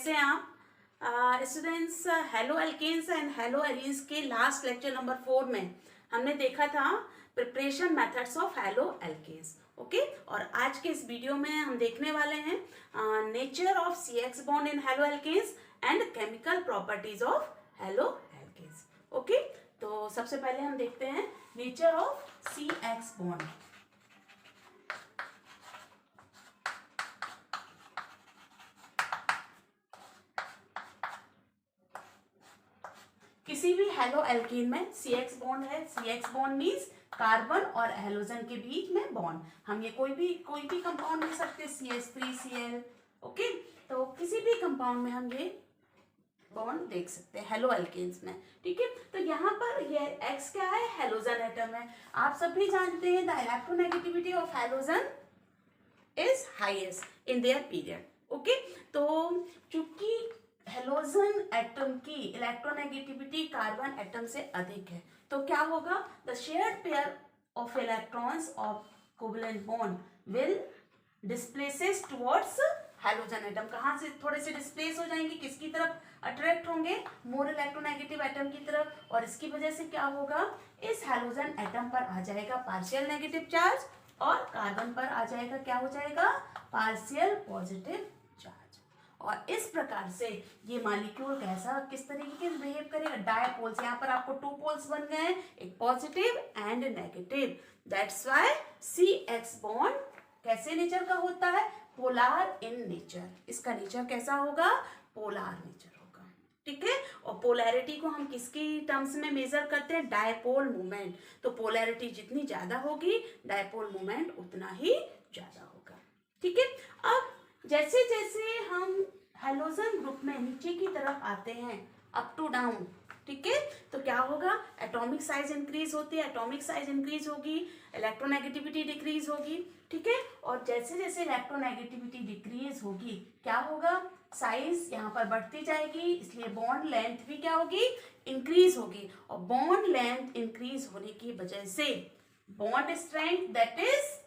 कैसे हैं आप students? Haloalkanes and haloarenes के लास्ट लेक्चर नंबर 4 में हमने देखा था preparation methods of haloalkanes. Okay, और आज के इस वीडियो में हम देखने वाले हैं nature of C X bond in haloalkanes and chemical properties of haloalkanes. Okay, तो सबसे पहले हम देखते हैं nature of C X bond. किसी भी हेलो एल्कीन में सी एक्स बॉन्ड है। C X bond means carbon और हेलोजन के बीच में बॉन्ड। हम ये कोई भी कंपाउंड ले सकते हैं, CH3Cl। ओके, तो किसी भी कंपाउंड में हम ये बॉन्ड देख सकते हैं हेलो एल्केन्स में। ठीक है, तो यहाँ पर ये X क्या है? हेलोजन एटम है। आप सभी जानते हैं the electronegativity of halogen is highest in their period. Okay, तो चूंकि हेलोजन एटम की इलेक्ट्रोनेगेटिविटी कार्बन एटम से अधिक है, तो क्या होगा? The shared pair of electrons of covalent bond will displaces towards halogen atom. कहाँ से थोड़े से डिस्प्लेस हो जाएंगे? किसकी तरफ अट्रैक्ट होंगे? मोर इलेक्ट्रोनेगेटिव एटम की तरफ। और इसकी वजह से क्या होगा? इस हेलोजन एटम पर आ जाएगा पार्शियल नेगेटिव चार्ज और कार्बन पर आ जाएगा, क्या हो जाएगा? Partial positive charge. और इस प्रकार से ये मॉलिक्यूल कैसा, किस तरीके से बिहेव करेगा? डायपोल्स। यहाँ पर आपको 2 पोल्स बन गए हैं, एक positive and negative. That's why C X bond कैसे नेचर का होता है? Polar in nature. इसका नेचर कैसा होगा? पोलार नेचर होगा। ठीक है, और पोलैरिटी को हम किसकी टर्म्स में मेजर करते हैं? Dipole movement. तो पोलैरिटी जितनी ज्यादा होगी, डायपोल मूवमेंट उतना ही ज्यादा होगा। ठीक है, अब जैसे जैसे हम हेलोजन ग्रुप में नीचे की तरफ आते हैं, अप टू डाउन, ठीक है, तो क्या होगा? एटॉमिक साइज इंक्रीज होती है, एटॉमिक साइज इंक्रीज होगी, इलेक्ट्रोनेगेटिविटी डिक्रीज होगी। ठीक है, और जैसे जैसे इलेक्ट्रोनेगेटिविटी डिक्रीज होगी, क्या होगा? साइज यहाँ पर बढ़ती जाएगी, इसलिए बॉन्ड लेंथ भी क्या होगी? इंक्रीज होगी। और बॉन्ड लेंथ इंक्रीज होने की वजह से bond strength, that is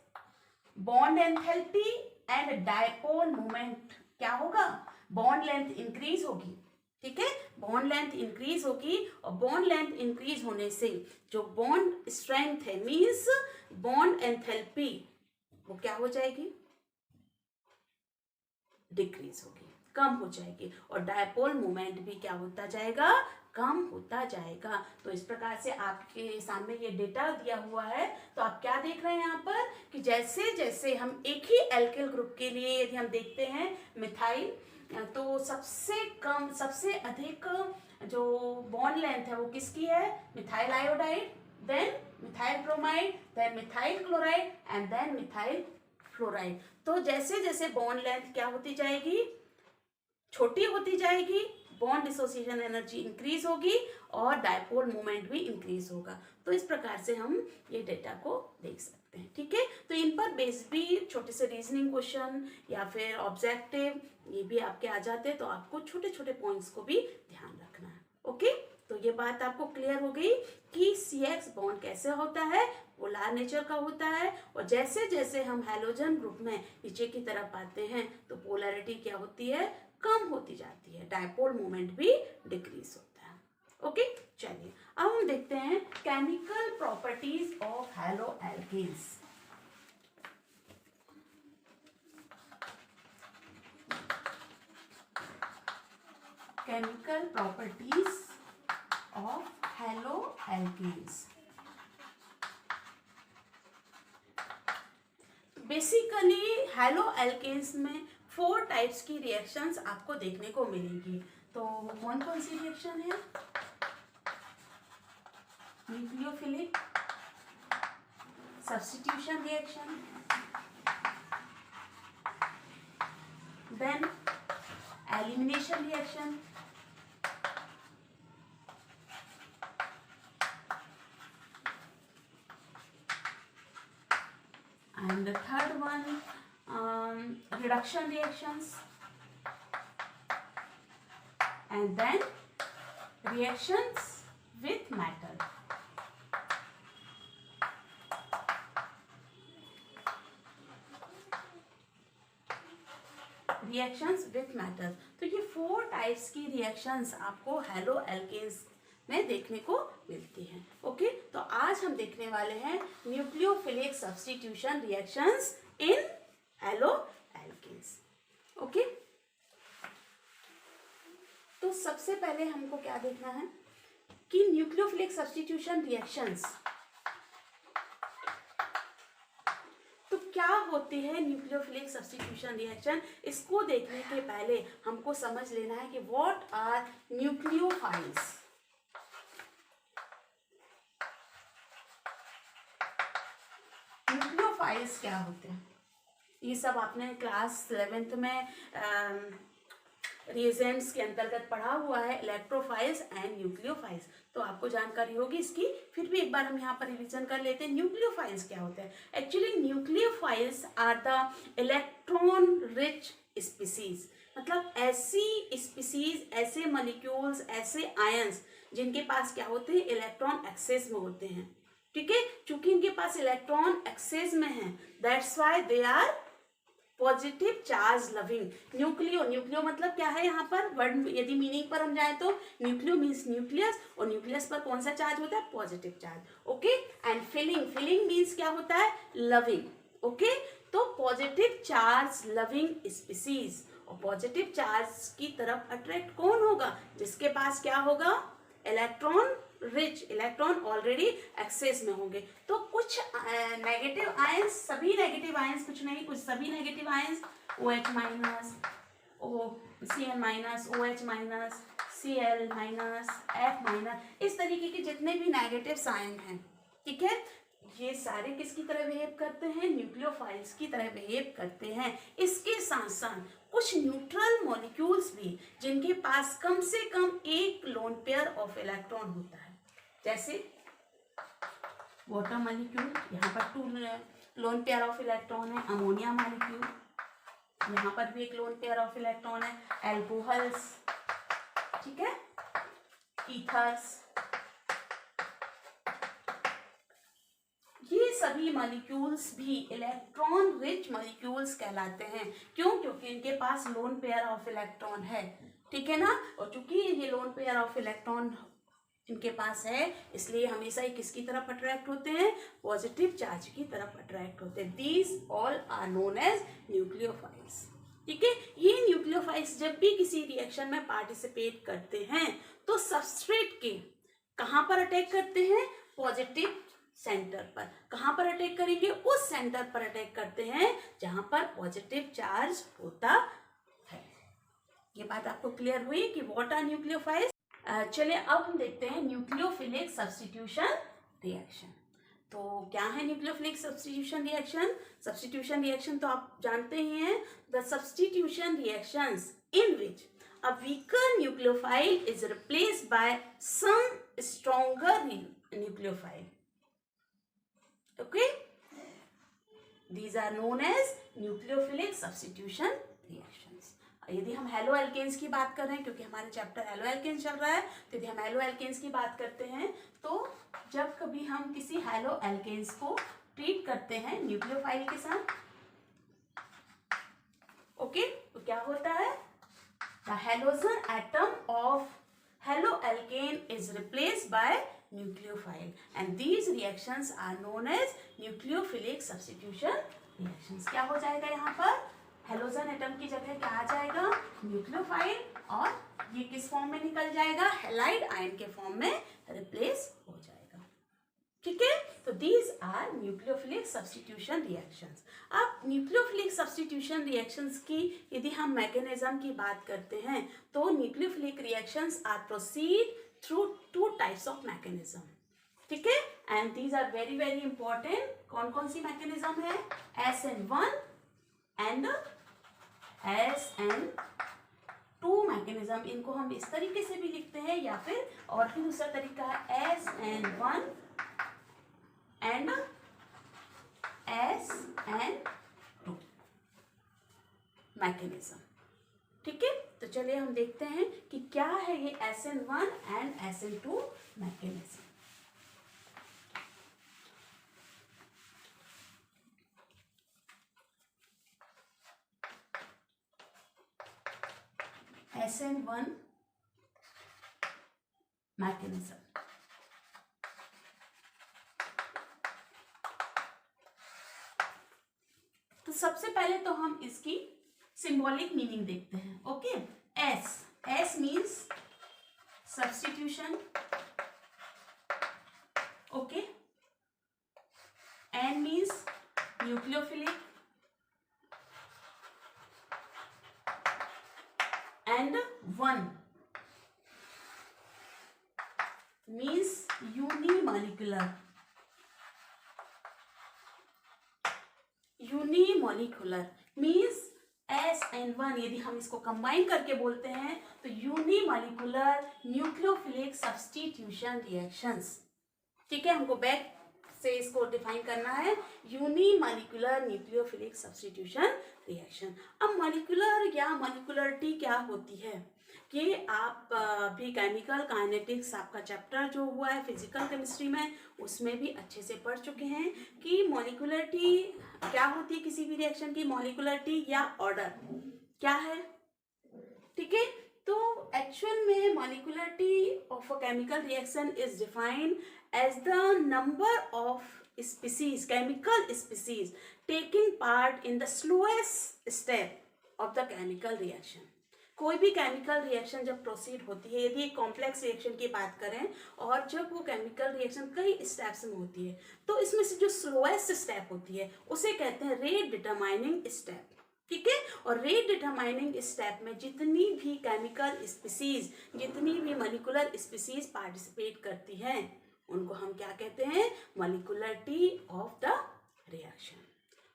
bond enthalpy and dipole moment क्या होगा? बॉन्ड लेंथ इंक्रीज होगी। ठीक है, बॉन्ड लेंथ इंक्रीज होगी, और बॉन्ड लेंथ इंक्रीज होने से जो बॉन्ड स्ट्रेंथ है, मींस बॉन्ड एंथैल्पी, वो क्या हो जाएगी? डिक्रीज होगी, कम हो जाएगी। और डायपोल मोमेंट भी क्या होता जाएगा? कम होता जाएगा। तो इस प्रकार से आपके सामने ये डेटा दिया हुआ है। तो आप क्या देख रहे हैं यहाँ पर कि जैसे जैसे हम एक ही एल्किल ग्रुप के लिए यदि हम देखते हैं मिथाइल, तो सबसे कम, सबसे अधिक जो बॉन्ड लेंथ है वो किसकी है? Methyl iodide, then methyl bromide, then methyl chloride and then methyl fluoride. तो जैसे जैसे बॉन्ड लेंथ क्या होती जाएगी? छोटी होती जाएगी, बॉन्ड डिसोसिएशन एनर्जी इंक्रीज होगी और डायपोल मोमेंट भी इंक्रीज होगा। तो इस प्रकार से हम ये डेटा को देख सकते हैं। ठीक है, तो इन पर बेस्ड भी छोटे से रीजनिंग क्वेश्चन या फिर ऑब्जेक्टिव ये भी आपके आ जाते हैं, तो आपको छोटे छोटे पॉइंट्स को भी ध्यान रखना है। ओके, तो ये बात आपको क्लियर हो गई कि सी एक्स बॉन्ड कैसे होता है? पोलर नेचर का होता है। और जैसे जैसे हम हेलोजन ग्रुप में नीचे की तरफ आते हैं, तो पोलैरिटी क्या होती है? कम होती जाती है, डायपोल मोमेंट भी डिक्रीज होता है। ओके, चलिए अब हम देखते हैं chemical properties of haloalkanes. Chemical properties of haloalkanes. Basically haloalkanes में 4 टाइप्स की रिएक्शंस आपको देखने को मिलेंगी। तो कौन कौन सी रिएक्शन है? Nucleophilic substitution reaction, then elimination reaction, and the third one reduction reactions, and then reactions with metal. Reactions with matter. तो ये 4 टाइप्स की रिएक्शंस आपको हैलो एल्केन्स में देखने को मिलती हैं। ओके, तो आज हम देखने वाले हैं nucleophilic substitution reactions in haloalkanes. Okay, तो सबसे पहले हमको क्या देखना है कि न्यूक्लियोफिलिक सब्स्टिट्यूशन रिएक्शंस तो क्या होती है। न्यूक्लियोफिलिक सब्स्टिट्यूशन रिएक्शन, इसको देखने के पहले हमको समझ लेना है कि व्हाट आर न्यूक्लियोफाइल्स। न्यूक्लियोफाइल्स क्या होते हैं, ये सब आपने क्लास 11th में रिएजेंट्स के अंतर्गत पढ़ा हुआ है, इलेक्ट्रोफाइल्स एंड न्यूक्लियोफाइल्स, तो आपको जानकारी होगी इसकी। फिर भी एक बार हम यहाँ पर रिवीजन कर लेते हैं। न्यूक्लियोफाइल्स क्या होते हैं। Actually nucleophiles are the electron rich species, मतलब ऐसी स्पीसीज, ऐसे मॉलिक्यूल्स, ऐसे आयंस जिनके पास क्या होते हैं, इलेक्ट्रॉन एक्सेस में होते हैं। ठीक है, चूंकि इनके पास इलेक्ट्रॉन एक्सेस में है, that's why they are positive charge loving. Nucleo, nucleo मतलब क्या है यहाँ पर वर्ड, यदि मीनिंग पर हम जाए तो न्यूक्लियो मीन्स न्यूक्लियस, और न्यूक्लियस पर कौन सा चार्ज होता है, positive charge. Okay, and filling, filling means क्या होता है, लविंग। ओके, तो पॉजिटिव चार्ज लविंग स्पीसीज, और पॉजिटिव चार्ज की तरफ अट्रैक्ट कौन होगा, जिसके पास क्या होगा, electron rich, electron already excess में होंगे। तो कुछ नेगेटिव आयंस, सभी नेगेटिव आयंस, कुछ नहीं कुछ सभी negative ions, OH minus, Cl minus, OH minus, Cl minus, F minus, इस तरीके के जितने भी नेगेटिव आयन हैं, ठीक है, ये सारे किसकी तरह बिहेव करते हैं, न्यूक्लियोफाइल्स की तरह बिहेव करते हैं। इसके साथ साथ कुछ न्यूट्रल मॉलिक्यूल्स भी जिनके पास कम से कम एक लोन पेयर ऑफ इलेक्ट्रॉन होता है, जैसे वाटर मॉलिक्यूल, यहाँ पर 2 लोन पेयर ऑफ इलेक्ट्रॉन है। अमोनिया मॉलिक्यूल, यहाँ पर भी एक लोन पेयर ऑफ इलेक्ट्रॉन है। एल्कोहल्स, ठीक है, ईथर्स, ये सभी मॉलिक्यूल्स भी इलेक्ट्रॉन रिच मॉलिक्यूल्स कहलाते हैं। क्यों, क्योंकि इनके पास लोन पेयर ऑफ इलेक्ट्रॉन है, ठीक है ना, और चूंकि ये लोन पेयर ऑफ इलेक्ट्रॉन इनके पास है, इसलिए हमेशा ही किसकी तरफ अट्रैक्ट होते हैं, पॉजिटिव चार्ज की तरफ अट्रैक्ट होते हैं। These all are known as nucleophiles. ठीक है, ये न्यूक्लियोफाइल्स जब भी किसी रिएक्शन में पार्टिसिपेट करते हैं तो सबस्ट्रेट के कहाँ पर अटैक करते हैं, पॉजिटिव सेंटर पर। कहाँ पर अटैक करेंगे, उस सेंटर पर अटैक करते हैं जहां पर पॉजिटिव चार्ज होता है। ये बात आपको क्लियर हुई कि व्हाट आर न्यूक्लियोफाइल्स। चलिए अब हम देखते हैं न्यूक्लियोफिलिक सब्स्टिट्यूशन रिएक्शन। तो क्या है nucleophilic substitution reaction. Substitution reaction तो आप जानते ही हैं, the substitution reactions in which a weaker nucleophile is replaced by some stronger nucleophile. Okay, these are known as nucleophilic substitution reactions. यदि हम हेलो एल्केन्स की बात कर रहे हैं, क्योंकि हमारे चैप्टर हेलो एल्केन्स चल रहा है, तो यदि हम हेलो एल्केन्स की बात करते हैं तो जब कभी हम किसी हेलो एल्केन्स को ट्रीट करते हैं न्यूक्लियोफाइल के साथ, ओके, तो क्या होता है, the halogen atom of haloalkane is replaced by nucleophile and these reactions are known as nucleophilic substitution reactions. क्या हो जाएगा यहाँ पर, हेलोजन एटम की जगह क्या आ जाएगा, न्यूक्लियोफाइल, और ये किस फॉर्म में निकल जाएगा, हैलाइड आयन के फॉर्म में रिप्लेस हो जाएगा। ठीक है, तो these are nucleophilic substitution reactions. अब न्यूक्लियोफिलिक सब्स्टिट्यूशन रिएक्शंस की यदि हम मैकेनिज्म की बात करते हैं तो nucleophilic reactions are proceed through 2 types of mechanism. ठीक है, and these are very very important. कौन कौन सी मैकेनिज्म है, SN1 एंड SN2 मैकेनिज्म। इनको हम इस तरीके से भी लिखते हैं, या फिर और भी दूसरा तरीका है SN1 एंड SN2 मैकेनिज्म। ठीक है, तो चलिए हम देखते हैं कि क्या है ये SN1 and SN2 mechanism. SN1 mechanism. तो सबसे पहले तो हम इसकी सिंबॉलिक मीनिंग देखते हैं। Okay, S means substitution. Okay, N means nucleophilic and 1 means unimolecular means SN1। यदि हम इसको कंबाइन करके बोलते हैं तो यूनिमोलिकुलर न्यूक्लियोफिलिक सब्स्टिट्यूशन रिएक्शंस। ठीक है, हमको बैक से इसको डिफाइन करना है, यूनिमोलिकुलर न्यूक्लियोफिलिक सब्स्टिट्यूशन रिएक्शन। अब मॉलिक्यूलर या मॉलिक्युलरिटी क्या होती है कि आप भी केमिकल काइनेटिक्स आपका चैप्टर जो हुआ है फिजिकल केमिस्ट्री में उसमें भी अच्छे से पढ़ चुके हैं कि मॉलिक्युलरिटी क्या होती है किसी भी रिएक्शन की। मॉलिक्युलरिटी या ऑर्डर क्या है, ठीक है। तो एक्चुअल में molecularity of a chemical reaction is defined as the number of species, chemical species taking part in the slowest step of the chemical reaction। कोई भी केमिकल रिएक्शन जब प्रोसीड होती है, यदि एक कॉम्प्लेक्स रिएक्शन की बात करें और जब वो केमिकल रिएक्शन कई स्टेप्स में होती है तो इसमें से जो स्लोएस्ट स्टेप होती है उसे कहते हैं रेट डिटरमाइनिंग स्टेप। ठीक है, और रेट डिटरमाइनिंग स्टेप में जितनी भी केमिकल स्पीसीज, जितनी भी मॉलिक्यूलर स्पीसीज पार्टिसिपेट करती हैं उनको हम क्या कहते हैं, मॉलिक्युलरिटी ऑफ द रिएक्शन।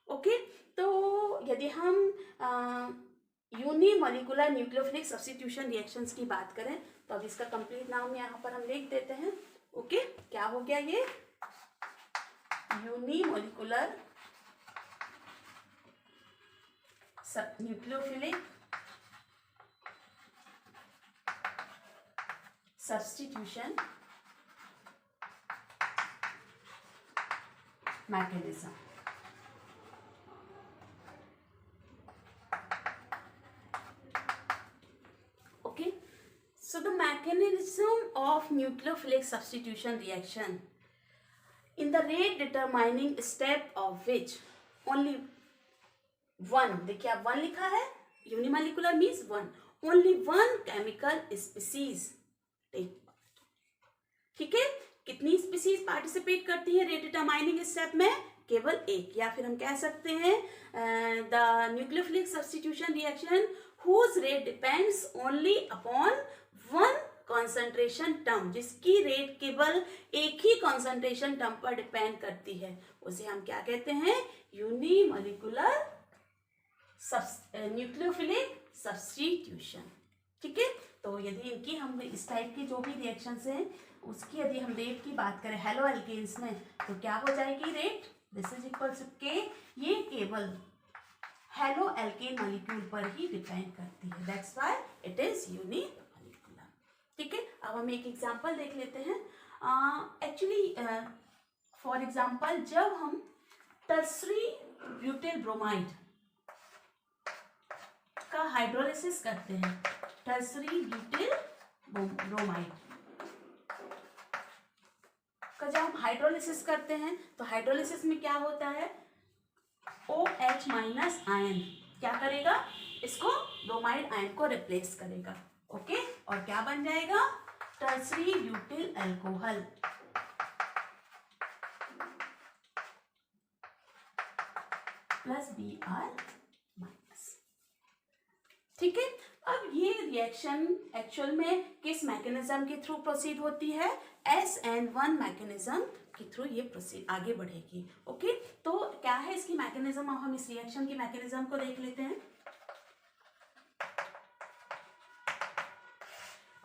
ओके, तो यदि हम यूनिमोलिकुलर न्यूक्लियोफिलिक सब्स्टिट्यूशन रिएक्शंस की बात करें तो अब इसका कंप्लीट नाम यहाँ पर हम लिख देते हैं। ओके, क्या हो गया ये, unimolecular nucleophilic substitution mechanism। Okay, so the mechanism of nucleophilic substitution reaction in the rate determining step of which only one, देखिए आप 1 लिखा है, unimolecular means 1, only 1 chemical species take part। ठीक है, कितनी स्पीसीज पार्टिसिपेट करती है रेट डिटरमाइनिंग स्टेप में, केवल एक। या फिर हम कह सकते हैं the nucleophilic substitution reaction whose rate depends only upon 1 concentration term, जिसकी रेट केवल एक ही कॉन्सेंट्रेशन टर्म पर डिपेंड करती है, उसे हम क्या कहते हैं, यूनिमोलिकुलर न्यूक्लियोफिलिक सब्स्टिट्यूशन। ठीक है, तो यदि इनकी हम इस टाइप की जो भी रिएक्शंस हैं उसकी यदि हम रेट की बात करें हेलो एल्केन्स में तो क्या हो जाएगी rate, this is equal to K. ये केवल हेलो एल्केन मॉलिक्यूल पर ही डिपेंड करती है, that's why it is unimolecular. ठीक है, अब हम एक एग्जांपल देख लेते हैं। एक्चुअली फॉर एग्जांपल जब हम टर्सरी ब्यूटिल ब्रोमाइड का हाइड्रोलिसिस करते हैं, टर्सरी ब्यूटिल ब्रोमाइड का जब हम हाइड्रोलिसिस करते हैं तो हाइड्रोलिसिस में क्या होता है, OH माइनस आयन क्या करेगा, इसको ब्रोमाइड आयन को रिप्लेस करेगा। ओके, और क्या बन जाएगा, tertiary butyl alcohol. Plus Br minus. ठीक है, अब ये रिएक्शन एक्चुअल में किस मैकेनिज्म के थ्रू प्रोसीड होती है, SN1 मैकेनिज्म के थ्रू ये प्रोसीड आगे बढ़ेगी। ओके, तो क्या है इसकी मैकेनिज्म, हम इस रिएक्शन की मैकेनिज्म को देख लेते हैं।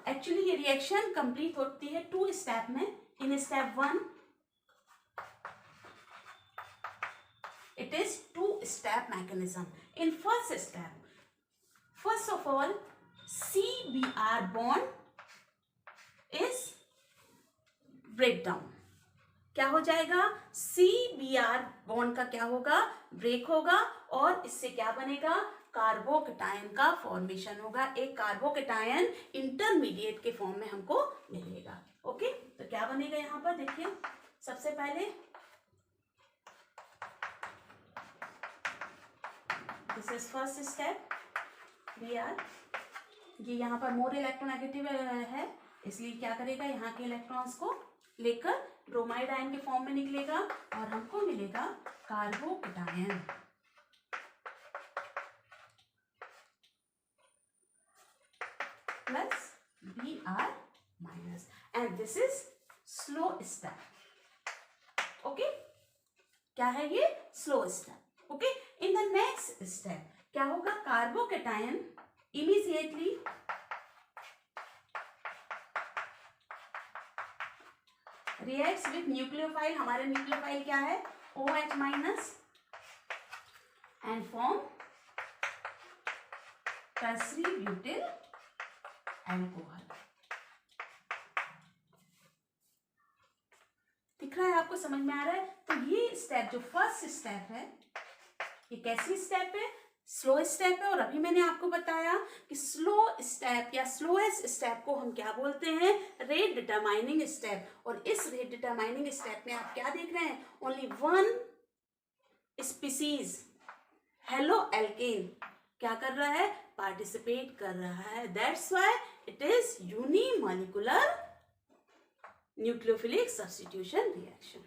एक्चुअली ये रिएक्शन कंप्लीट होती है 2 स्टेप में। In step 1 it is 2-step mechanism। in first step, first of all CBr bond is breakdown। क्या हो जाएगा, CBr बॉन्ड का क्या होगा, ब्रेक होगा और इससे क्या बनेगा, कार्बोकेटायन का फॉर्मेशन होगा, एक कार्बोकेटायन इंटरमीडिएट के फॉर्म में हमको मिलेगा। ओके, तो क्या बनेगा यहाँ पर देखिए, सबसे पहले this is first step, we are, ये यहाँ पर मोर इलेक्ट्रोनेगेटिव है, इसलिए क्या करेगा, यहाँ के इलेक्ट्रॉन्स को लेकर ब्रोमाइड आयन के फॉर्म में निकलेगा और हमको मिलेगा carbocation. Plus Br minus, and this is slow step. Okay, क्या है ये, slow step. Okay, in the next step क्या होगा, carbocation immediately reacts with nucleophile, हमारे न्यूक्लियोफाइल क्या है, OH minus, and form tertiary butyl alcohol. दिख रहा है आपको, समझ में आ रहा है? तो ये स्टेप जो फर्स्ट स्टेप है, ये कैसी स्टेप है, स्लो स्टेप है। और अभी मैंने आपको बताया कि स्लो स्टेप या स्लोएस्ट स्टेप को हम क्या बोलते हैं, रेट डिटरमाइनिंग स्टेप। और इस रेट डिटरमाइनिंग स्टेप में आप क्या देख रहे हैं, only one species halo alkane क्या कर रहा है, पार्टिसिपेट कर रहा है। That's why it is unimolecular nucleophilic substitution reaction.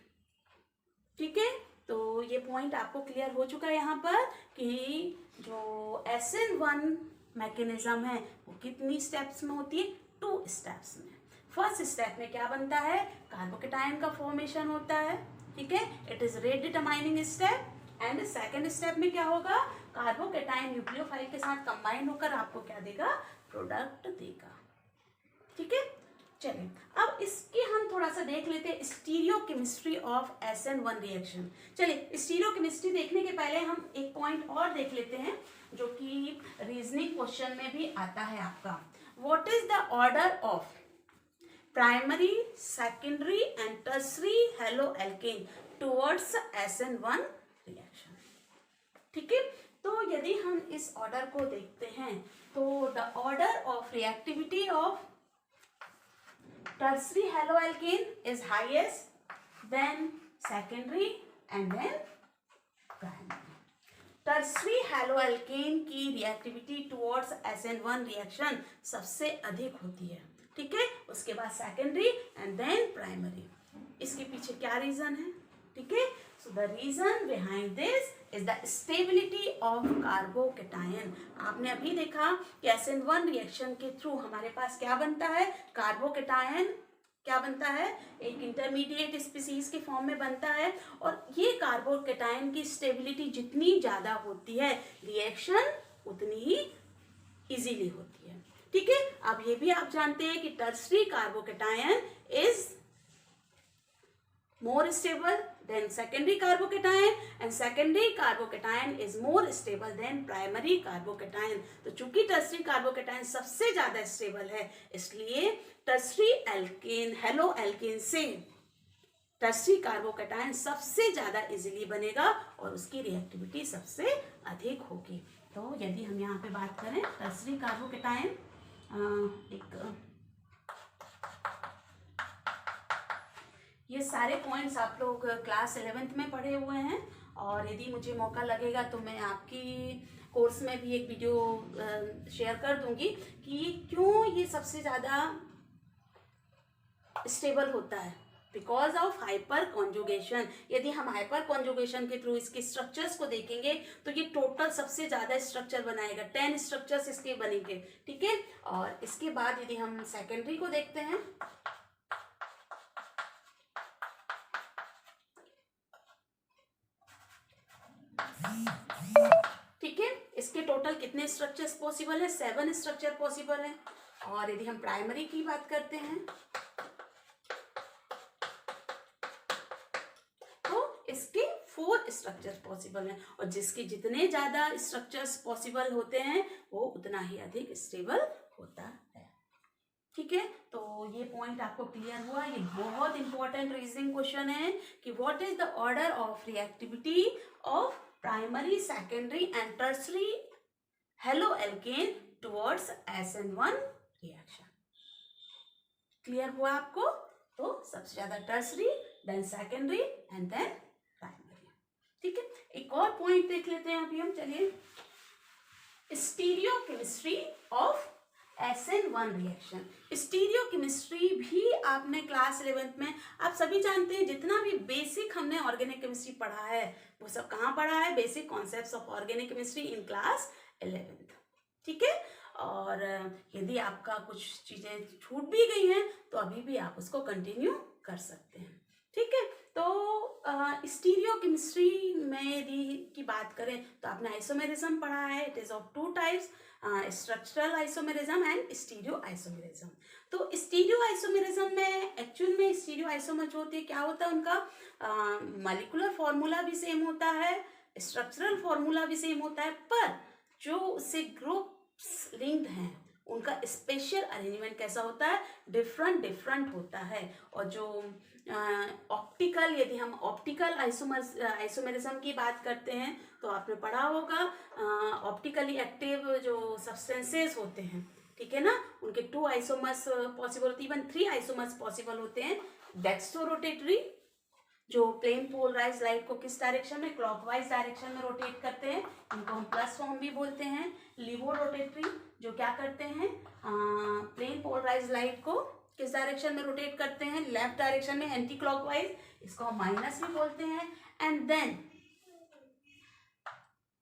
ठीक है, तो ये पॉइंट आपको क्लियर हो चुका है यहाँ पर कि जो SN1 मैकेनिज्म है वो कितनी स्टेप्स में होती है, 2 स्टेप्स में। फर्स्ट स्टेप में क्या बनता है, कार्बोकेटायन का फॉर्मेशन होता है, ठीक है, it is rate determining step. And second step में क्या होगा, कार्बोकेटायन न्यूक्लियोफाइल के साथ कंबाइन होकर आपको क्या देगा, प्रोडक्ट देगा। ठीक है, चलिए अब इसके हम थोड़ा सा देख लेते हैं स्टीरियोकेमिस्ट्री ऑफ SN1 रिएक्शन। चलिए स्टीरियोकेमिस्ट्री देखने के पहले हम एक पॉइंट और देख लेते हैं जो कि रीजनिंग क्वेश्चन में भी आता है आपका। What is the order of primary, secondary and tertiary haloalkane towards SN1 reaction? ठीक है, तो यदि हम इस ऑर्डर को देखते हैं तो the order of reactivity of tertiary haloalkane is highest, then secondary and then primary. tertiary haloalkane की रिएक्टिविटी टुवर्ड्स SN1 रिएक्शन सबसे अधिक होती है, ठीक है, उसके बाद सेकेंडरी एंड देन प्राइमरी। इसके पीछे क्या रीजन है, ठीक है, so the reason behind this is the stability of carbocation. आपने अभी देखा कि SN1 रिएक्शन के थ्रू हमारे पास क्या बनता है, कार्बोकेटायन क्या बनता है, एक इंटरमीडिएट स्पीसीज के फॉर्म में बनता है। और ये कार्बोकेटायन की स्टेबिलिटी जितनी ज्यादा होती है रिएक्शन उतनी ही इजीली होती है। ठीक है, अब ये भी आप जानते हैं कि tertiary carbocation is more stable than secondary carbocation and secondary carbocation is more stable than primary carbocation। तो चूंकि टर्सरी कार्बोकेटायन सबसे ज्यादा स्टेबल है इसलिए टर्सरी एल्केन हेलो एल्केन से टर्सरी कार्बोकेटायन सबसे ज्यादा इजीली बनेगा और उसकी रिएक्टिविटी सबसे अधिक होगी। तो यदि हम यहाँ पे बात करें टर्सरी कार्बोकेटायन, ये सारे पॉइंट्स आप लोग क्लास 11th में पढ़े हुए हैं और यदि मुझे मौका लगेगा तो मैं आपकी कोर्स में भी एक वीडियो शेयर कर दूंगी कि क्यों ये सबसे ज़्यादा स्टेबल होता है, बिकॉज ऑफ हाइपर कॉन्जुगेशन। यदि हम हाइपर कॉन्जुगेशन के थ्रू इसके स्ट्रक्चर्स को देखेंगे तो ये टोटल सबसे ज़्यादा स्ट्रक्चर बनाएगा, 10 स्ट्रक्चर्स इसके बनेंगे। ठीक है, और इसके बाद यदि हम सेकेंडरी को देखते हैं, ठीक है, इसके टोटल कितने स्ट्रक्चर्स पॉसिबल है, 7 स्ट्रक्चर पॉसिबल है। और यदि हम प्राइमरी की बात करते हैं तो इसके 4 स्ट्रक्चर्स पॉसिबल हैं और जिसके जितने ज्यादा स्ट्रक्चर्स पॉसिबल होते हैं वो उतना ही अधिक स्टेबल होता है। ठीक है, तो ये पॉइंट आपको क्लियर हुआ। ये बहुत इंपॉर्टेंट रीजनिंग क्वेश्चन है कि what is the order of reactivity of primary, secondary and tertiary haloalkane towards SN1 reaction. Clear हुआ आपको? तो सबसे ज्यादा tertiary, then secondary and then primary. ठीक है, एक और पॉइंट देख लेते हैं अभी हम। चलिए, stereochemistry of SN1 reaction. Stereochemistry भी आपने क्लास 11th में, आप सभी जानते हैं, जितना भी बेसिक हमने ऑर्गेनिक केमिस्ट्री पढ़ा है वो सब कहाँ पढ़ा है? Basic concepts of organic chemistry in class 11th। ठीक है, और यदि आपका कुछ चीजें छूट भी गई हैं तो अभी भी आप उसको कंटिन्यू कर सकते हैं। ठीक है, तो स्टीरियोकेमिस्ट्री में यदि की बात करें तो आपने आइसोमेरिज्म पढ़ा है। It is of 2 types, structural isomerism and stereo isomerism. तो स्टीरियो आइसोमेरिज्म में एक्चुअल में स्टीरियो आइसोमर जो होते हैं, क्या होता है उनका मॉलिक्यूलर फॉर्मूला भी सेम होता है, स्ट्रक्चरल फॉर्मूला भी सेम होता है, पर जो उससे ग्रुप्स लिंक्ड हैं उनका स्पेशल अरेंजमेंट कैसा होता है? डिफरेंट होता है। और जो ऑप्टिकल, यदि हम ऑप्टिकल आइसोमेरिज्म की बात करते हैं तो आपने पढ़ा होगा, ऑप्टिकली एक्टिव जो सब्सटेंसेस होते हैं, ठीक है ना, उनके 2 आइसोमर्स पॉसिबल होती है, इवन 3 आइसोमर्स पॉसिबल होते हैं। डेक्स्ट्रोरोटेटरी, जो प्लेन पोलराइज लाइट को किस डायरेक्शन में? क्लॉकवाइज डायरेक्शन में रोटेट करते हैं, इनको हम प्लस फॉर्म भी बोलते हैं। लिवो रोटेटरी, जो क्या करते हैं? प्लेन पोलराइज लाइट को किस डायरेक्शन में रोटेट करते हैं? लेफ्ट डायरेक्शन में, एंटी क्लॉकवाइज, इसको हम माइनस भी बोलते हैं। And then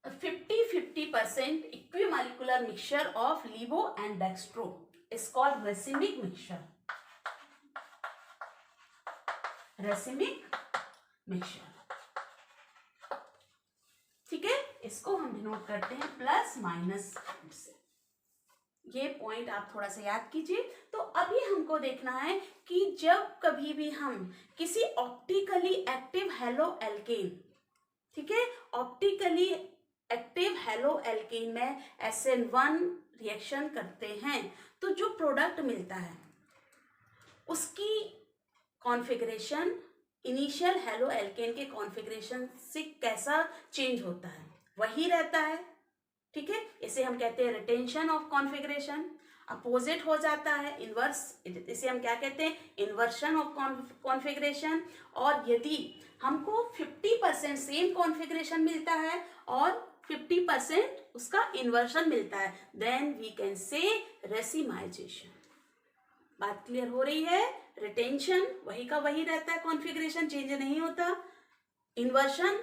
50-50% equimolecular mixture of laevo and dextro is called racemic mixture. Racemic mixture. ठीक है, इसको हम डिनोट करते हैं प्लस माइनस से। ये पॉइंट आप थोड़ा सा याद कीजिए। तो अभी हमको देखना है कि जब कभी भी हम किसी ऑप्टिकली एक्टिव हेलो एल्केन, ठीक है, ऑप्टिकली एक्टिव हेलो एल्केन में SN1 रिएक्शन करते हैं तो जो प्रोडक्ट मिलता है उसकी कॉन्फ़िगरेशन इनिशियल हेलो एल्केन के कॉन्फ़िगरेशन से कैसा चेंज होता है? वही रहता है। ठीक है, इसे हम कहते हैं रिटेंशन ऑफ कॉन्फ़िगरेशन। अपोजिट हो जाता है, इनवर्स, इसे हम क्या कहते हैं? Inversion of configuration. और यदि हमको 50% सेम कॉन्फ़िगरेशन मिलता है और 50% उसका इन्वर्शन मिलता है, then we can say racemisation. बात क्लियर हो रही है? रिटेंशन वही का वही रहता है, कॉन्फ़िगरेशन चेंज नहीं होता। इन्वर्शन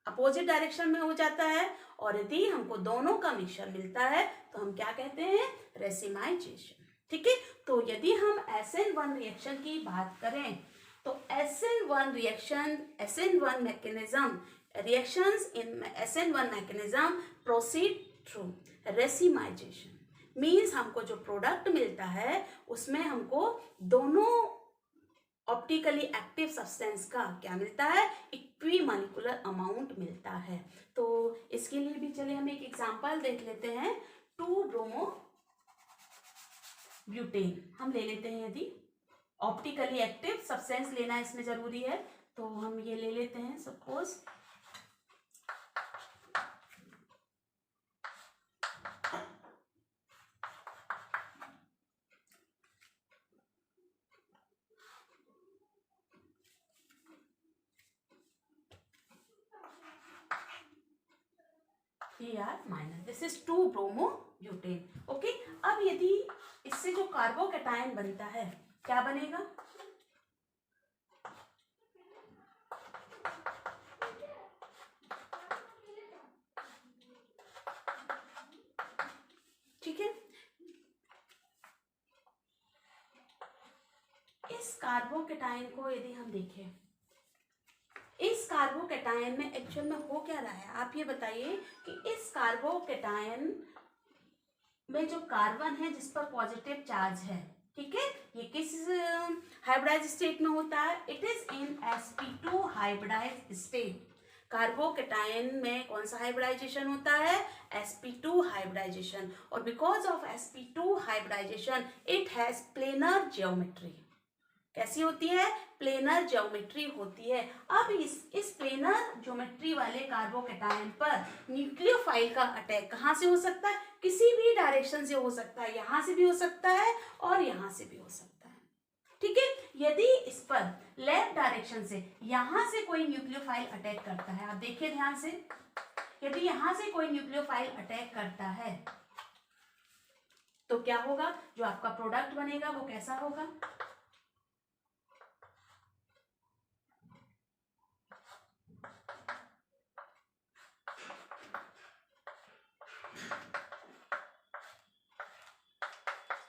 अपोजिट डायरेक्शन में हो जाता है। और यदि हमको दोनों का मिक्सचर मिलता है तो हम क्या कहते हैं? रेसिमाइजेशन। ठीक है, तो यदि हम SN1 रिएक्शन की बात करें तो SN1 reaction, SN1 mechanism, reactions in SN1 mechanism proceed through racemisation. Means हमको जो प्रोडक्ट मिलता है उसमें हमको दोनों ऑप्टिकली एक्टिव सब्सटेंस का क्या मिलता है? इक्विमोलिकुलर अमाउंट मिलता है। तो इसके लिए भी चलिए हम एक एग्जांपल देख लेते हैं। 2-ब्रोमो ब्यूटेन हम ले लेते हैं। यदि ऑप्टिकली एक्टिव सब्सटेंस लेना इसमें जरूरी है तो हम ये ले लेते हैं। सपोज Br-, दिस इज 2-ब्रोमो ब्यूटेन। ओके, अब यदि इससे जो कार्बोकैटायन बनता है क्या बनेगा? ठीक है, इस कार्बोकैटायन को यदि हम देखें, इस कार्बोकैटायन में एक्चुअल में हो क्या रहा है? आप ये बताइए कि इस कार्बोकैटायन में जो कार्बन है जिस पर पॉजिटिव चार्ज है, ठीक है, ये किस हाइब्रिडाइज स्टेट में होता है? It is in sp2 hybridise state. Carbocation में कौन सा हाइब्रिडाइजेशन होता है? sp2 hybridisation. और because of sp2 hybridisation it has planar geometry. कैसी होती है? प्लेनर ज्योमेट्री होती है। अब इस प्लेनर ज्योमेट्री ज्योमेट्री वाले कार्बोकैटायन पर न्यूक्लियोफाइल का अटैक कहाँ से हो सकता है? किसी भी डायरेक्शन से हो सकता है, यहाँ से भी हो सकता है और यहाँ से भी हो सकता है। ठीक है, यदि इस पर लेफ्ट डायरेक्शन से यहाँ से कोई न्यूक्लियोफाइल अटैक करता है, आप देखिए ध्यान से, यदि यहाँ से कोई न्यूक्लियोफाइल अटैक करता है तो क्या होगा? जो आपका प्रोडक्ट बनेगा वो कैसा होगा?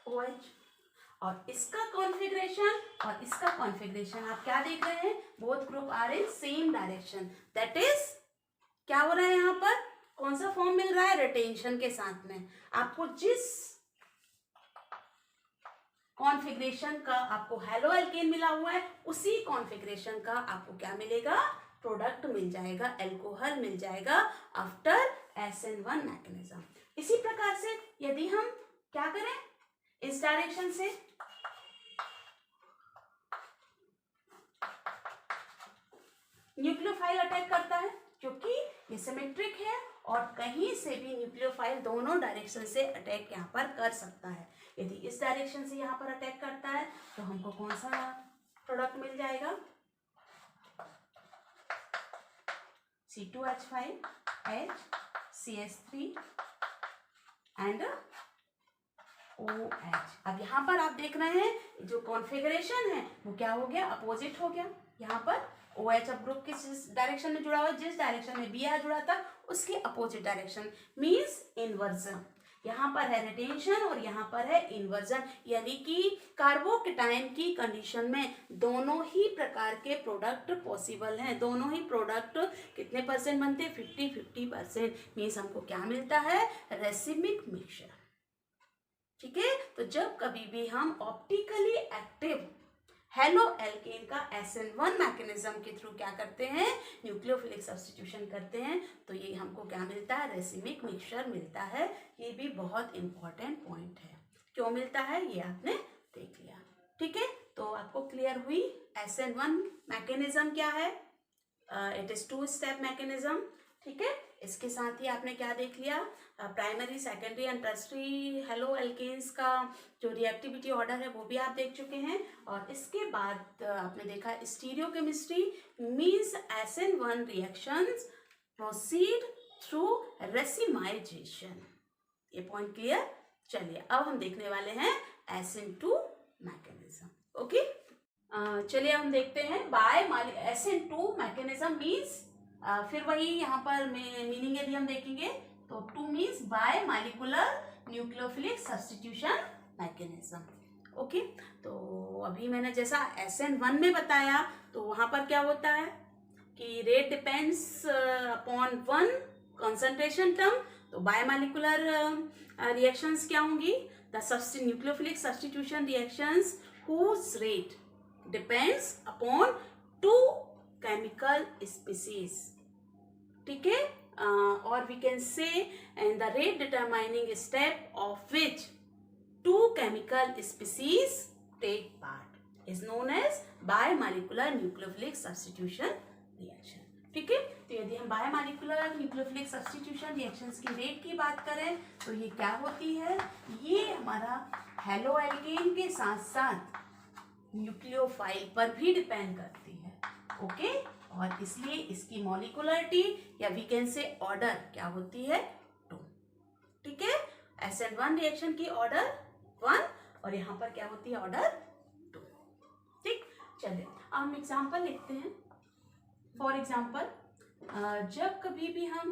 OH। और इसका कॉन्फ़िगरेशन और इसका कॉन्फ़िगरेशन आप क्या देख रहे हैं? Both group are in same direction, that is क्या हो रहा है यहाँ पर? कौन सा फॉर्म मिल रहा है? रिटेंशन के साथ में। आपको जिस कॉन्फ़िगरेशन का आपको हेलो एल्केन मिला हुआ है, उसी कॉन्फ़िगरेशन का आपको क्या मिलेगा? प्रोडक्ट मिल जाएगा, एल्कोहल मिल जाएगा आफ्टर SN1 मैकेनिज्म। इसी प्रकार से यदि हम क्या करें, इस डायरेक्शन से न्यूक्लियोफाइल अटैक करता है, क्योंकि ये सिमेट्रिक है और कहीं से भी न्यूक्लियोफाइल दोनों डायरेक्शन से अटैक यहाँ पर कर सकता है। यदि इस डायरेक्शन से यहाँ पर अटैक करता है तो हमको कौन सा प्रोडक्ट मिल जाएगा? C2H5H CH3 and OH। अब यहाँ पर आप देख रहे हैं जो कॉन्फ़िगरेशन है वो क्या हो गया? अपोजिट हो गया। यहाँ पर OH अब ग्रुप किस डायरेक्शन में जुड़ा हुआ है? जिस डायरेक्शन में Br जुड़ा था उसके अपोजिट डायरेक्शन, मीन्स इन्वर्जन। यहाँ पर है रिटेंशन और यहाँ पर है इन्वर्जन, यानी कि कार्बोकैटायन की कंडीशन में दोनों ही प्रकार के प्रोडक्ट पॉसिबल हैं। दोनों ही प्रोडक्ट कितने परसेंट बनते हैं? 50-50%। मीन्स हमको क्या मिलता है? Racemic mixture. ठीक है, तो जब कभी भी हम ऑप्टिकली एक्टिव हेलो एल्केन का SN1 मैकेनिज्म के थ्रू क्या करते हैं? न्यूक्लियोफिलिक सब्स्टिट्यूशन करते हैं, तो ये हमको क्या मिलता है? रेसिमिक मिक्सचर मिलता है। ये भी बहुत इंपॉर्टेंट पॉइंट है। क्यों मिलता है ये आपने देख लिया। ठीक है, तो आपको क्लियर हुई SN1 मैकेनिज्म क्या है? It is 2 step mechanism. ठीक है, इसके साथ ही आपने क्या देख लिया? Primary, secondary and tertiary haloalkanes का जो रिएक्टिविटी ऑर्डर है वो भी आप देख चुके हैं। और इसके बाद आपने देखा stereochemistry, means SN1 reactions proceed through racemisation. ये पॉइंट क्लियर? चलिए अब हम देखने वाले हैं SN2 मैकेनिज्म। ओके, चलिए हम देखते हैं बाय SN2 मैकेनिज्म मीन्स, फिर वही यहाँ पर मीनिंग यदि हम देखेंगे तो 2 means by molecular nucleophilic substitution mechanism. Okay, तो अभी मैंने जैसा SN1 में बताया तो वहाँ पर क्या होता है कि rate depends upon 1 concentration term. तो बायोमॉलिक्यूलर रिएक्शंस क्या होंगी? The nucleophilic substitution reactions whose rate depends upon 2 chemical species. ठीक है, or we can say and the rate determining step of which 2 chemical species take part is known as biomolecular nucleophilic substitution reaction. ठीक है, तो यदि हम biomolecular nucleophilic substitution reactions की rate की बात करें तो ये क्या होती है? ये हमारा हेलो एल्केन के साथ साथ न्यूक्लियोफाइल पर भी डिपेंड करती है। ओके, और इसलिए इसकी मॉलिक्यूलरिटी या वी कैन से ऑर्डर क्या होती है? 2। ठीक है, SN1 रिएक्शन की ऑर्डर 1 और यहाँ पर क्या होती है? ऑर्डर 2। ठीक, चलिए हम एग्जांपल लिखते हैं। फॉर एग्जांपल, जब कभी भी हम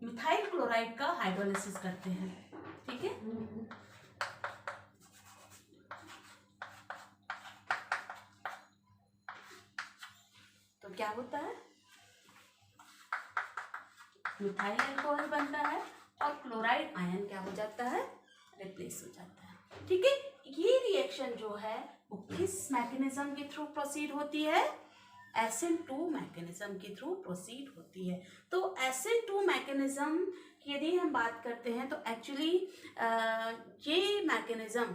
मिथाइल क्लोराइड का हाइड्रोलिसिस करते हैं, ठीक है, तो क्या होता है? मिथाइल अल्कोहल बनता है और क्लोराइड आयन क्या हो जाता है? रिप्लेस हो जाता है। ठीक है, ये रिएक्शन जो है वो किस मैकेनिज्म के थ्रू प्रोसीड होती है? SN2 मैकेनिज्म के थ्रू प्रोसीड होती है। तो SN2 मैकेनिज्म की यदि हम बात करते हैं तो एक्चुअली ये मैकेनिज्म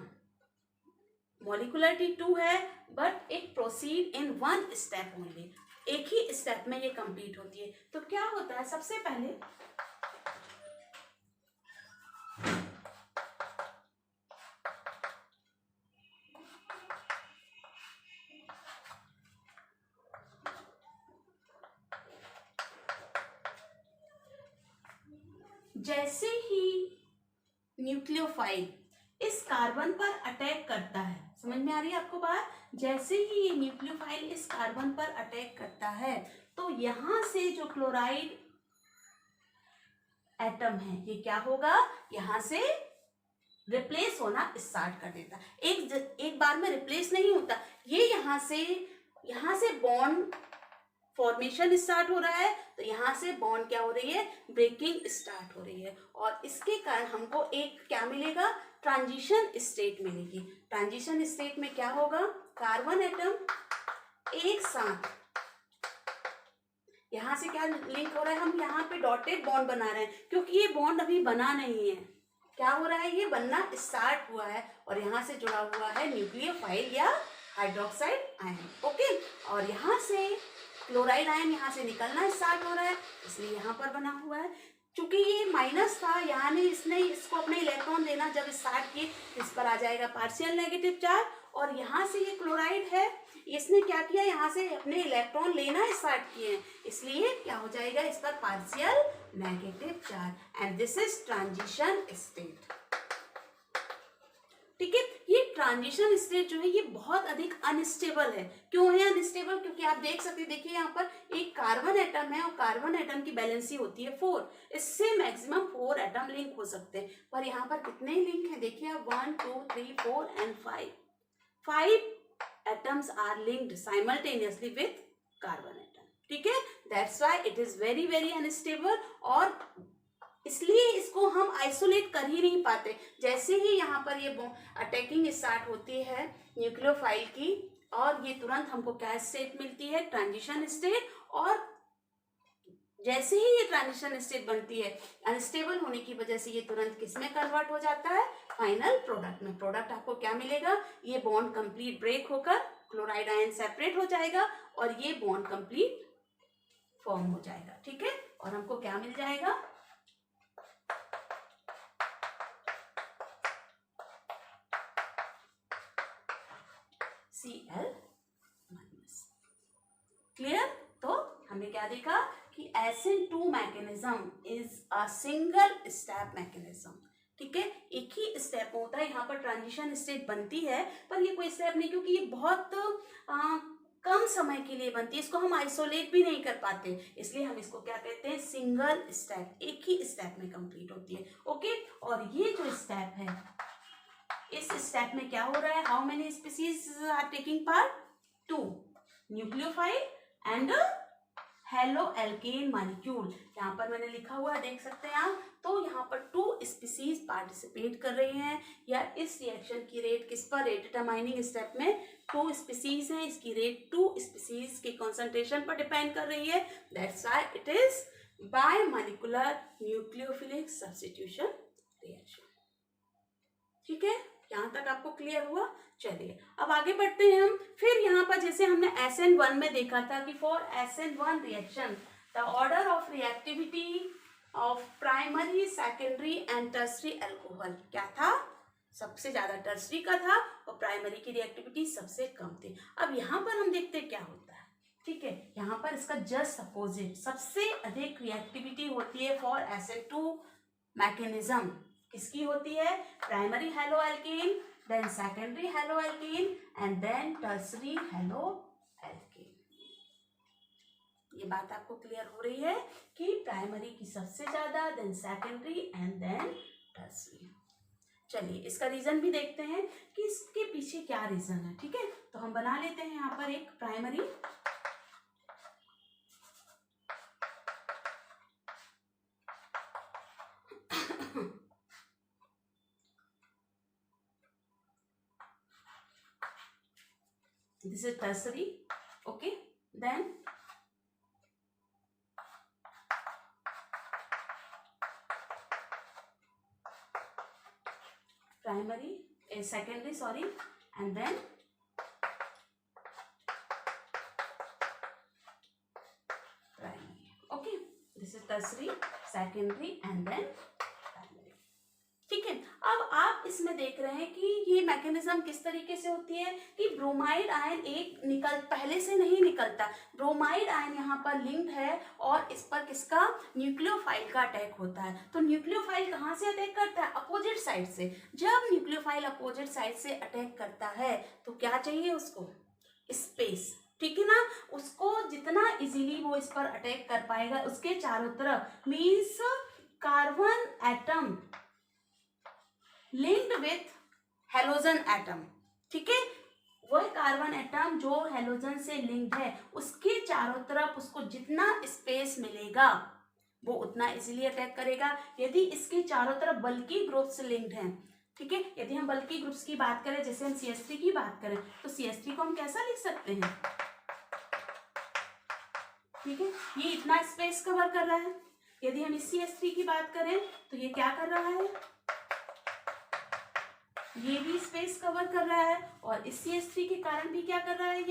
मॉलिक्यूलरिटी 2 है but it proceed in 1 step only. एक ही स्टेप में ये कंप्लीट होती है। तो क्या होता है, सबसे पहले जैसे ही न्यूक्लियोफाइल इस कार्बन पर अटैक करता है, समझ में आ रही है आपको बात, जैसे ही ये न्यूक्लियोफाइल इस कार्बन पर अटैक करता है तो यहां से जो क्लोराइड एटम है ये क्या होगा, यहां से रिप्लेस होना स्टार्ट कर देता। एक बार में रिप्लेस नहीं होता, ये यहां से बॉन्ड फॉर्मेशन स्टार्ट हो रहा है, तो यहाँ से बॉन्ड क्या हो रही है, ब्रेकिंग स्टार्ट हो रही है, और इसके कारण हमको एक क्या मिलेगा, ट्रांजिशन स्टेट मिलेगी। ट्रांजिशन स्टेट में क्या होगा, कार्बन एटम एक साथ यहाँ से क्या लिंक हो रहा है, हम यहाँ पे डॉटेड बॉन्ड बना रहे हैं क्योंकि ये बॉन्ड अभी बना नहीं है। क्या हो रहा है, ये बनना स्टार्ट हुआ है और यहाँ से जुड़ा हुआ है न्यूक्लियोफाइल या हाइड्रोक्साइड आयन। ओके, और यहाँ से क्लोराइड आयन यहाँ से निकलना स्टार्ट हो रहा है, इसलिए यहाँ पर बना हुआ है। चूंकि ये माइनस था, यहाँ ने इसने इसको अपने इलेक्ट्रॉन देना जब स्टार्ट किए, इस पर आ जाएगा पार्शियल नेगेटिव चार्ज, और यहाँ से ये क्लोराइड है, इसने क्या किया, यहाँ से अपने इलेक्ट्रॉन लेना स्टार्ट किए हैं, इसलिए क्या हो जाएगा, इस पर partial negative charge, and this is transition state. ठीक है, ये ट्रांजिशन स्टेट जो है ये बहुत अधिक अनस्टेबल है। क्यों है अनस्टेबल, क्योंकि आप देख सकते हैं, देखिए यहाँ पर एक कार्बन एटम है और कार्बन एटम की वैलेंसी होती है 4, इससे मैक्सिमम 4 एटम लिंक हो सकते हैं, पर यहाँ पर कितने लिंक हैं, देखिए आप 1 2 3 4 and 5 atoms are linked simultaneously with carbon atom. ठीक है, that's why it is very very unstable, और इसलिए इसको हम आइसोलेट कर ही नहीं पाते। जैसे ही यहाँ पर ये अटैकिंग स्टार्ट होती है न्यूक्लियोफाइल की, और ये तुरंत हमको क्या स्टेट मिलती है, ट्रांजिशन स्टेट, और जैसे ही ये ट्रांजिशन स्टेट बनती है, अनस्टेबल होने की वजह से ये तुरंत किसमें कन्वर्ट हो जाता है, फाइनल प्रोडक्ट में। प्रोडक्ट आपको क्या मिलेगा, ये बॉन्ड कंप्लीट ब्रेक होकर क्लोराइड आयन सेपरेट हो जाएगा और ये बॉन्ड कंप्लीट फॉर्म हो जाएगा। ठीक है, और हमको क्या मिल जाएगा, Cl-। क्लियर, तो हमने क्या देखा कि SN2 mechanism is a single step mechanism. ठीक है, एक ही स्टेप होता है, यहाँ पर ट्रांजिशन स्टेट बनती है पर ये कोई स्टेप नहीं, क्योंकि ये बहुत कम समय के लिए बनती है, इसको हम आइसोलेट भी नहीं कर पाते, इसलिए हम इसको क्या कहते हैं, सिंगल स्टेप, एक ही स्टेप में कंप्लीट होती है। ओके, और ये जो स्टेप है, इस स्टेप में क्या हो रहा है, how many species are taking part, 2 nucleophile and haloalkane molecule, यहाँ पर मैंने लिखा हुआ है, देख सकते हैं आप, तो यहाँ पर 2 स्पीसीज पार्टिसिपेट कर रही हैं, या इस रिएक्शन की रेट किस पर है, डिटरमाइनिंग स्टेप में 2 स्पीसीज हैं, इसकी रेट 2 स्पीसीज के कॉन्सेंट्रेशन पर डिपेंड कर रही है, that's why it is bimolecular nucleophilic substitution reaction. ठीक है, यहाँ तक आपको क्लियर हुआ। चलिए अब आगे बढ़ते हैं हम। फिर यहाँ पर जैसे हमने SN1 में देखा था कि for SN1 reaction the order of reactivity of primary, secondary and tertiary alcohol क्या था, सबसे ज्यादा टर्सरी का था और प्राइमरी की रिएक्टिविटी सबसे कम थी। अब यहाँ पर हम देखते हैं क्या होता है। ठीक है, यहाँ पर इसका जस्ट अपोजिट, सबसे अधिक रिएक्टिविटी होती है फॉर SN2 मैकेनिज्म, किसकी होती है, primary haloalkane, then secondary haloalkane and then tertiary haloalkane. ये बात आपको क्लियर हो रही है कि प्राइमरी की सबसे ज्यादा, then secondary and then tertiary. चलिए इसका रीजन भी देखते हैं कि इसके पीछे क्या रीजन है। ठीक है, तो हम बना लेते हैं यहाँ पर एक primary, this is tertiary. Okay, then primary, secondary, sorry, and then tertiary, secondary and then primary. ठीक है, अब आप इसमें देख रहे हैं कि ये मैकेनिज्म किस तरीके से होती है कि ब्रोमाइड आयन एक पहले से नहीं निकलता, ब्रोमाइड आयन यहाँ पर लिंक्ड है और इस पर किसका, न्यूक्लियोफाइल का अटैक होता है। तो न्यूक्लियोफाइल कहाँ से अटैक करता है, अपोजिट साइड से। जब न्यूक्लियोफाइल अपोजिट साइड से अटैक करता है तो क्या चाहिए उसको, स्पेस। ठीक है ना, उसको जितना इजीली वो इस पर अटैक कर पाएगा, उसके चारों तरफ means carbon atom linked with halogen atom. ठीक है, वह कार्बन एटम जो हेलोजन से लिंक्ड है उसके चारों तरफ उसको जितना स्पेस मिलेगा वो उतना इजीली अटैक करेगा। यदि इसके चारों तरफ बल्कि ग्रुप्स लिंक्ड हैं, ठीक है, यदि हम बल्कि ग्रुप्स की बात करें, जैसे हम CH3 की बात करें तो CH3 को हम कैसा लिख सकते हैं, ठीक है, ये इतना स्पेस कवर कर रहा है। यदि हम इस CH3 की बात करें तो ये क्या कर रहा है, ये भी स्पेस कवर कर रहा है, और इस CH3 के कारण भी क्या कर रहा है,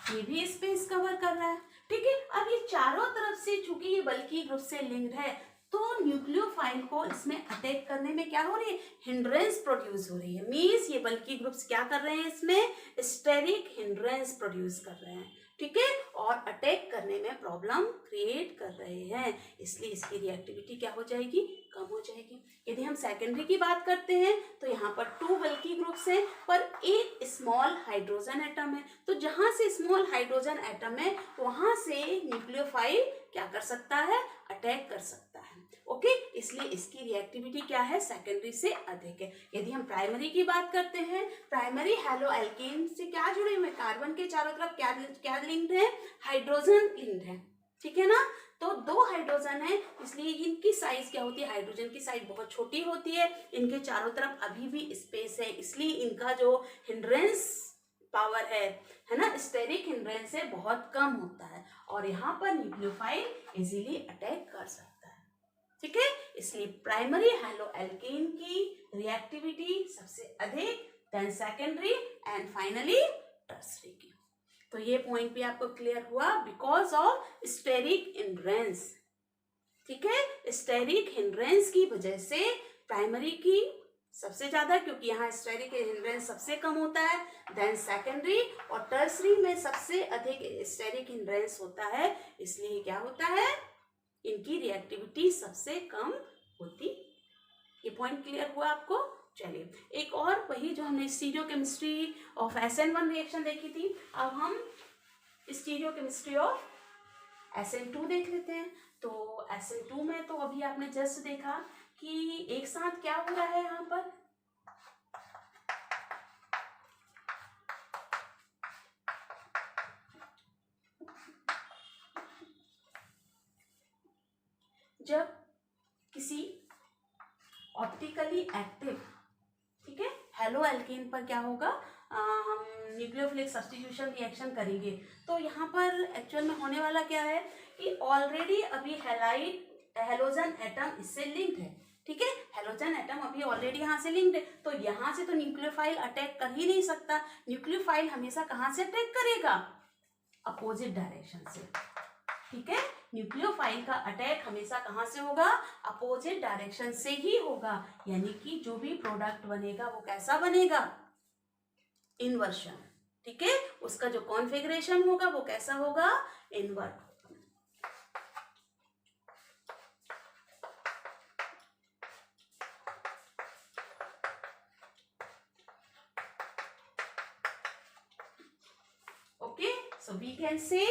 ये भी स्पेस कवर कर रहा है। ठीक है, अब ये चारों तरफ से चूंकि ये बल्कि ग्रुप से लिंक्ड है तो न्यूक्लियोफाइल को इसमें अटैक करने में क्या हो रही है, हिंड्रेंस प्रोड्यूस हो रही है। मींस ये बल्कि ग्रुप्स क्या कर रहे हैं, इसमें स्टेरिक हिंड्रेंस प्रोड्यूस कर रहे हैं। ठीक है, और अटैक करने में प्रॉब्लम क्रिएट कर रहे हैं, इसलिए इसकी रिएक्टिविटी क्या हो जाएगी, कम हो जाएगी। यदि हम सेकेंडरी की बात करते हैं तो यहाँ पर 2 बल्कि ग्रुप्स हैं पर एक स्मॉल हाइड्रोजन एटम है। तो जहां से स्मॉल हाइड्रोजन एटम है वहां से न्यूक्लियोफाइल क्या कर सकता है, अटैक कर सकता है। ओके, इसलिए इसकी रिएक्टिविटी क्या है, सेकेंडरी से अधिक है। यदि हम प्राइमरी की बात करते हैं, प्राइमरी हैलो एल्केन से क्या जुड़े हुए, कार्बन के चारों तरफ क्या लिंक्ड है, हाइड्रोजन लिंक्ड है। ठीक है ना, तो 2 हाइड्रोजन है, इसलिए इनकी साइज क्या होती है, हाइड्रोजन की साइज बहुत छोटी होती है, इनके चारों तरफ अभी भी स्पेस है, इसलिए इनका जो हिंड्रेंस पावर है ना, स्टेरिक हिंड्रेंस से बहुत कम होता है, और यहाँ पर न्यूक्लियोफाइल इजीली अटैक कर सकता है। ठीक है, इसलिए प्राइमरी हैलो एल्केन की रिएक्टिविटी सबसे अधिक, then secondary and finally tertiary की। तो ये पॉइंट भी आपको क्लियर हुआ, बिकॉज ऑफ स्टेरिक हिंड्रेंस। ठीक है, स्टेरिक हिंड्रेंस की वजह से प्राइमरी की सबसे ज्यादा, क्योंकि यहाँ स्टेरिक हिंड्रेंस सबसे कम होता है, देन सेकेंडरी और टर्सरी में सबसे अधिक स्टेरिक हिंड्रेंस होता है, इसलिए क्या होता है, इनकी रिएक्टिविटी सबसे कम होती। ये पॉइंट क्लियर हुआ आपको। चलिए, एक और वही जो हमने स्टीरियोकेमिस्ट्री ऑफ SN1 रिएक्शन देखी थी, अब हम स्टीरियोकेमिस्ट्री ऑफ SN2 देख लेते हैं। तो SN2 में तो अभी आपने जस्ट देखा कि एक साथ क्या हो रहा है, यहाँ पर जब किसी ऑप्टिकली एक्टिव, ठीक है, हेलो एल्केन पर क्या होगा, हम न्यूक्लियोफिलिक सब्स्टिट्यूशन रिएक्शन करेंगे, तो यहाँ पर एक्चुअल में होने वाला क्या है कि ऑलरेडी अभी हेलोजन एटम इससे लिंक्ड है। ठीक है, हेलोजन एटम अभी ऑलरेडी यहाँ से लिंक्ड है, तो यहाँ से तो न्यूक्लियोफाइल अटैक कर ही नहीं सकता। न्यूक्लियोफाइल हमेशा कहाँ से अटैक करेगा, अपोजिट डायरेक्शन से। ठीक है, न्यूक्लियोफाइल का अटैक हमेशा कहाँ से होगा, अपोजिट डायरेक्शन से ही होगा, यानी कि जो भी प्रोडक्ट बनेगा वो कैसा बनेगा, इन्वर्शन। ठीक है, उसका जो कॉन्फ़िगरेशन होगा वो कैसा होगा, invert. Okay, so we can say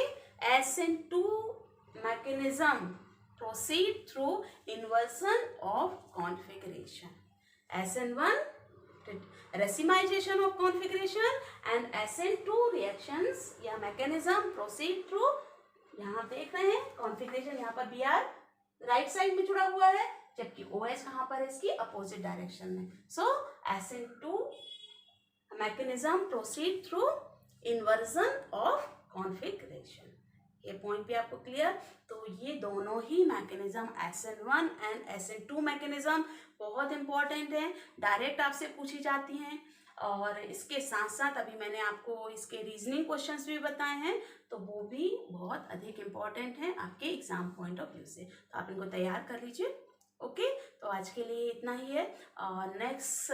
SN2 mechanism proceed through inversion of configuration. SN1 racemization of configuration and SN2 reactions या mechanism proceed through, यहाँ देख रहे हैं configuration, यहाँ पर Br राइट साइड में जुड़ा हुआ है, जबकि OH कहाँ पर है, इसकी अपोजिट डायरेक्शन में। So SN2 mechanism proceed through inversion of configuration। ये पॉइंट भी आपको क्लियर। तो ये दोनों ही mechanism SN1 and SN2 mechanism बहुत इंपॉर्टेंट है, डायरेक्ट आपसे पूछी जाती हैं। और इसके साथ साथ अभी मैंने आपको इसके रीजनिंग क्वेश्चंस भी बताए हैं, तो वो भी बहुत अधिक इम्पॉर्टेंट हैं आपके एग्जाम पॉइंट ऑफ व्यू से, तो आप इनको तैयार कर लीजिए। ओके, तो आज के लिए इतना ही है। नेक्स्ट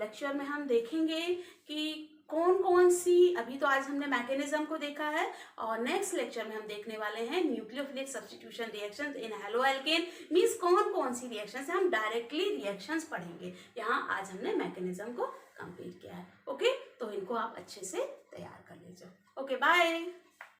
लेक्चर में हम देखेंगे कि कौन कौन सी, अभी तो आज हमने मैकेनिज्म को देखा है, और नेक्स्ट लेक्चर में हम देखने वाले हैं न्यूक्लियोफिलिक सब्स्टिट्यूशन रिएक्शंस इन हेलोएल्केन, मींस कौन कौन सी रिएक्शंस है, हम डायरेक्टली रिएक्शंस पढ़ेंगे। यहाँ आज हमने मैकेनिज्म को कंप्लीट किया है। ओके, तो इनको आप अच्छे से तैयार कर लीजिए। Okay, bye.